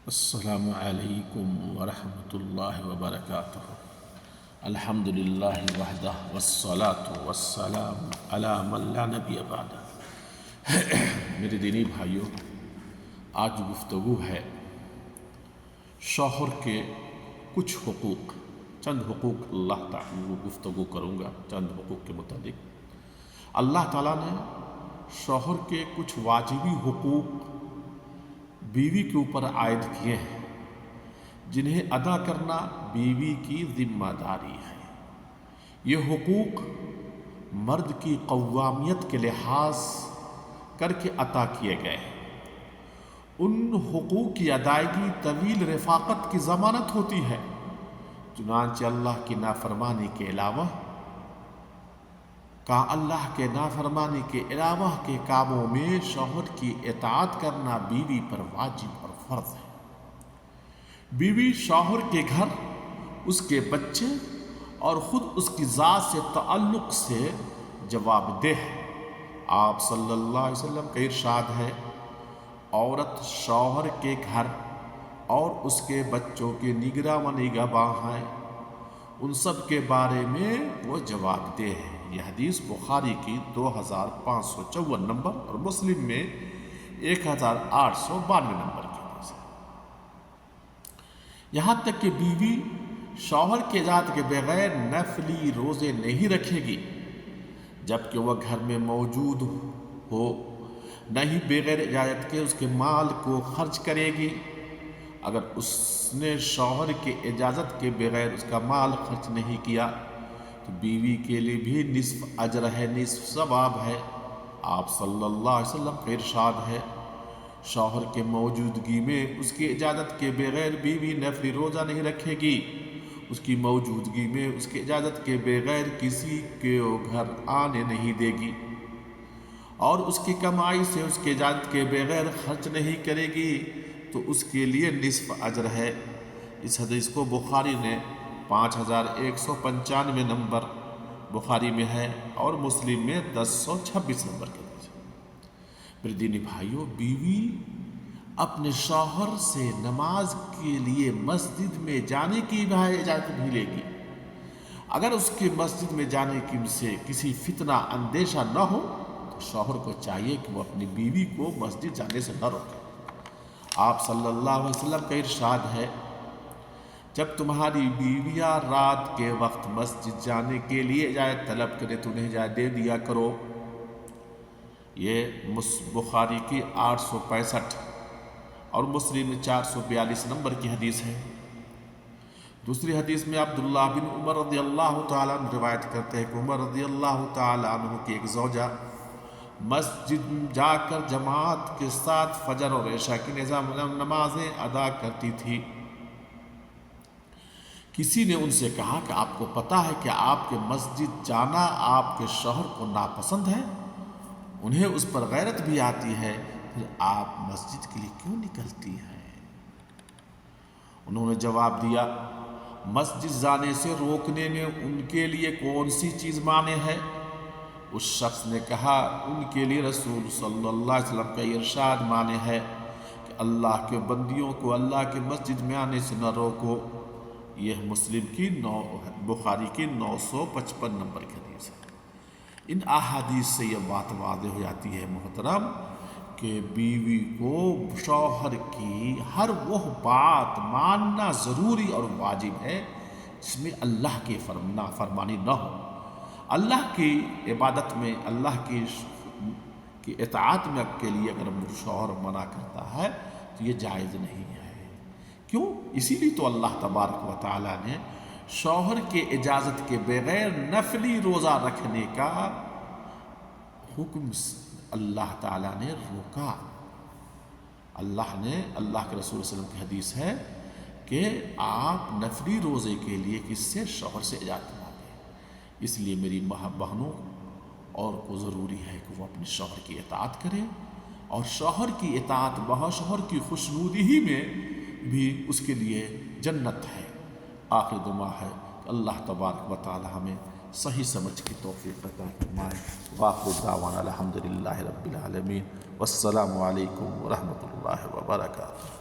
السلام علیکم ورحمۃ اللہ وبرکاتہ۔ الحمد للہ وحدہ والصلاة والسلام علی من لا نبی بعدہ۔ میرے دینی بھائیوں، آج گفتگو ہے شوہر کے کچھ حقوق، چند حقوق اللہ تعالیٰ گفتگو کروں گا چند حقوق کے متعلق۔ اللہ تعالیٰ نے شوہر کے کچھ واجبی حقوق بیوی کے اوپر عائد کیے ہیں، جنہیں ادا کرنا بیوی کی ذمہ داری ہے۔ یہ حقوق مرد کی قوامیت کے لحاظ کر کے عطا کیے گئے ہیں۔ ان حقوق کی ادائیگی طویل رفاقت کی ضمانت ہوتی ہے، چنانچہ اللہ کی نافرمانی کے علاوہ اللہ کے نافرمانی کے علاوہ کے کاموں میں شوہر کی اطاعت کرنا بیوی پر واجب اور فرض ہے۔ بیوی شوہر کے گھر، اس کے بچے اور خود اس کی ذات سے تعلق سے جواب دہ ہے۔ آپ صلی اللہ علیہ وسلم کا ارشاد ہے، عورت شوہر کے گھر اور اس کے بچوں کے نگراں و نگہباں ہے، ان سب کے بارے میں وہ جواب دہ ہے۔ یہ حدیث بخاری کی 2554 نمبر اور مسلم میں 1892 نمبر کی حدیث ہے۔ یہاں تک کہ بیوی شوہر کی اجازت کے بغیر نفلی روزے نہیں رکھے گی جبکہ وہ گھر میں موجود ہو، نہ ہی بغیر اجازت کے اس کے مال کو خرچ کرے گی۔ اگر اس نے شوہر کی اجازت کے بغیر اس کا مال خرچ نہیں کیا تو بیوی کے لیے بھی نصف اجر ہے، نصف ثواب ہے۔ آپ صلی اللہ علیہ وسلم کا ارشاد ہے، شوہر کے موجودگی میں اس کی اجازت کے بغیر بیوی نفلی روزہ نہیں رکھے گی، اس کی موجودگی میں اس کی اجازت کے بغیر کسی کے گھر آنے نہیں دے گی، اور اس کی کمائی سے اس کی اجازت کے بغیر خرچ نہیں کرے گی تو اس کے لیے نصف اجر ہے۔ اس حدیث کو بخاری نے 5195 نمبر بخاری میں ہے اور مسلم میں 1026 نمبر کے حدیث ہے۔ میرے دینی بھائیوں، بیوی اپنے شوہر سے نماز کے لیے مسجد میں جانے کی اجازت بھی لے گی۔ اگر اس کے مسجد میں جانے کی سے کسی فتنہ اندیشہ نہ ہو تو شوہر کو چاہیے کہ وہ اپنی بیوی کو مسجد جانے سے نہ روکے۔ آپ صلی اللہ علیہ وسلم کا ارشاد ہے، جب تمہاری بیویاں رات کے وقت مسجد جانے کے لیے اجازت طلب کرے تو انہیں اجازت دے دیا کرو۔ یہ بخاری کی 865 اور مسلم 442 نمبر کی حدیث ہے۔ دوسری حدیث میں عبداللہ بن عمر رضی اللہ تعالیٰ عنہ روایت کرتے ہیں کہ عمر رضی اللہ تعالیٰ عنہ کی ایک زوجہ مسجد جا کر جماعت کے ساتھ فجر اور عشاء کی نمازیں ادا کرتی تھی۔ کسی نے ان سے کہا کہ آپ کو پتہ ہے کہ آپ کے مسجد جانا آپ کے شوہر کو ناپسند ہے، انہیں اس پر غیرت بھی آتی ہے، پھر آپ مسجد کے لیے کیوں نکلتی ہیں؟ انہوں نے جواب دیا، مسجد جانے سے روکنے میں ان کے لیے کون سی چیز مانع ہے؟ اس شخص نے کہا، ان کے لیے رسول صلی اللہ علیہ وسلم کا ارشاد مانع ہے کہ اللہ کے بندیوں کو اللہ کے مسجد میں آنے سے نہ روکو۔ یہ مسلم کی بخاری کی 955 نمبر کی حدیث ہے۔ ان احادیث سے یہ بات واضح ہو جاتی ہے محترم کہ بیوی کو شوہر کی ہر وہ بات ماننا ضروری اور واجب ہے جس میں اللہ کی نافرمانی نہ ہو۔ اللہ کی عبادت میں، اللہ کی اطاعت میں کے لیے اگر شوہر منع کرتا ہے تو یہ جائز نہیں ہے۔ کیوں؟ اسی لیے تو اللہ تبارک و تعالیٰ نے شوہر کے اجازت کے بغیر نفلی روزہ رکھنے کا حکم اللہ تعالیٰ نے روکا۔ اللہ کے رسول صلی اللہ علیہ وسلم کی حدیث ہے کہ آپ نفلی روزے کے لیے کس سے؟ شوہر سے اجازت مانگیں۔ اس لیے میری بہنوں اور کو ضروری ہے کہ وہ اپنے شوہر کی اطاعت کریں، اور شوہر کی اطاعت شوہر کی خوشنودی ہی میں بھی اس کے لیے جنت ہے۔ آخر دعا ہے کہ اللہ تبارک و تعالی ہمیں صحیح سمجھ کی توفیق عطا فرمائے۔ وآخر دعوانا الحمدللہ رب العالمین، والسلام علیکم ورحمۃ اللہ وبرکاتہ۔